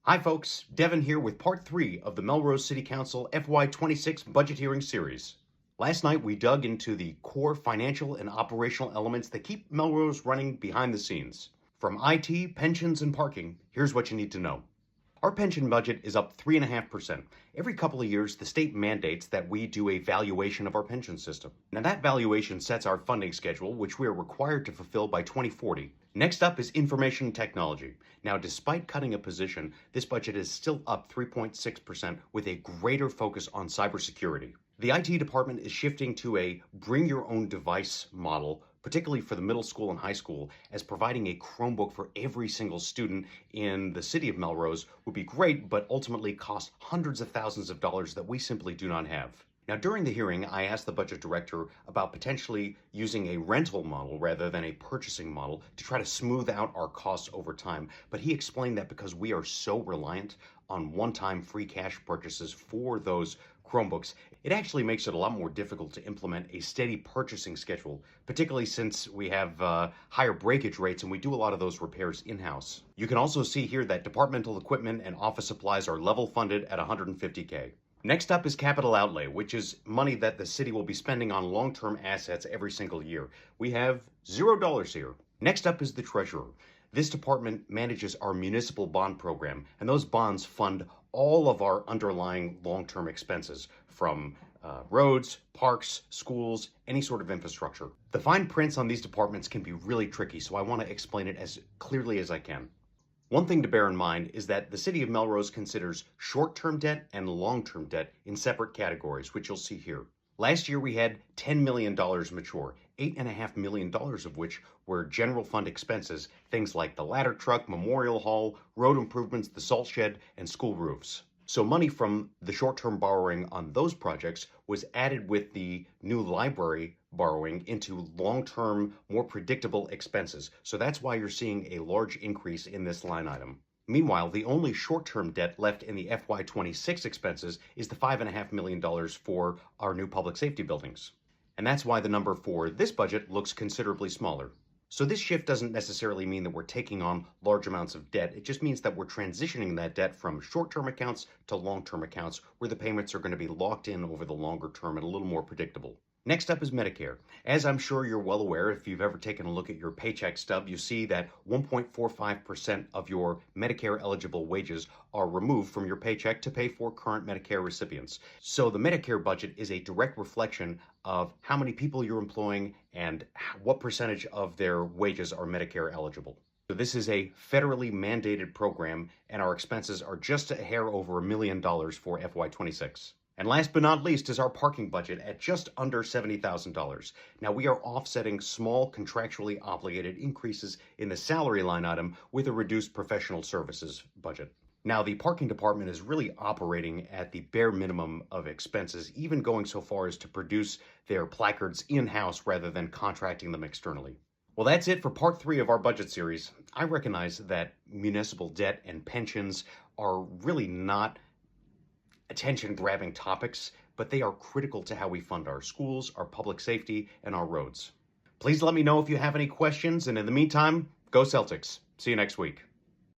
Hi folks, Devin here with part 3 of the Melrose City Council FY26 budget hearing series. Last night we dug into the core financial and operational elements that keep Melrose running behind the scenes. From IT, pensions, and parking, here's what you need to know. Our pension budget is up 3.5%. Every couple of years, the state mandates that we do a valuation of our pension system. Now that valuation sets our funding schedule, which we are required to fulfill by 2040. Next up is information technology. Now, despite cutting a position, this budget is still up 3.6% with a greater focus on cybersecurity. The IT department is shifting to a bring your own device model, particularly for the middle school and high school, as providing a Chromebook for every single student in the city of Melrose would be great, but ultimately cost hundreds of thousands of dollars that we simply do not have. Now, during the hearing, I asked the budget director about potentially using a rental model rather than a purchasing model to try to smooth out our costs over time. But he explained that because we are so reliant on one-time free cash purchases for those Chromebooks, it actually makes it a lot more difficult to implement a steady purchasing schedule, particularly since we have higher breakage rates and we do a lot of those repairs in-house. You can also see here that departmental equipment and office supplies are level funded at $150K. Next up is capital outlay, which is money that the city will be spending on long-term assets every single year. We have $0 here. Next up is the treasurer. This department manages our municipal bond program, and those bonds fund all of our underlying long-term expenses from roads, parks, schools, any sort of infrastructure. The fine prints on these departments can be really tricky, so I want to explain it as clearly as I can. One thing to bear in mind is that the city of Melrose considers short-term debt and long-term debt in separate categories, which you'll see here. Last year we had $10 million mature, $8.5 million of which were general fund expenses, things like the ladder truck, memorial hall, road improvements, the salt shed, and school roofs. So money from the short-term borrowing on those projects was added with the new library borrowing into long-term, more predictable expenses. So that's why you're seeing a large increase in this line item. Meanwhile, the only short-term debt left in the FY26 expenses is the $5.5 million for our new public safety buildings. And that's why the number for this budget looks considerably smaller. So this shift doesn't necessarily mean that we're taking on large amounts of debt. It just means that we're transitioning that debt from short-term accounts to long-term accounts where the payments are going to be locked in over the longer term and a little more predictable. Next up is Medicare. As I'm sure you're well aware, if you've ever taken a look at your paycheck stub, you see that 1.45% of your Medicare eligible wages are removed from your paycheck to pay for current Medicare recipients. So the Medicare budget is a direct reflection of how many people you're employing and what percentage of their wages are Medicare eligible. So this is a federally mandated program, and our expenses are just a hair over $1 million for FY26. And last but not least is our parking budget at just under $70,000. Now we are offsetting small contractually obligated increases in the salary line item with a reduced professional services budget. Now the parking department is really operating at the bare minimum of expenses, even going so far as to produce their placards in-house rather than contracting them externally. Well, that's it for part 3 of our budget series. I recognize that municipal debt and pensions are really not attention-grabbing topics, but they are critical to how we fund our schools, our public safety, and our roads. Please let me know if you have any questions, and in the meantime, go Celtics. See you next week.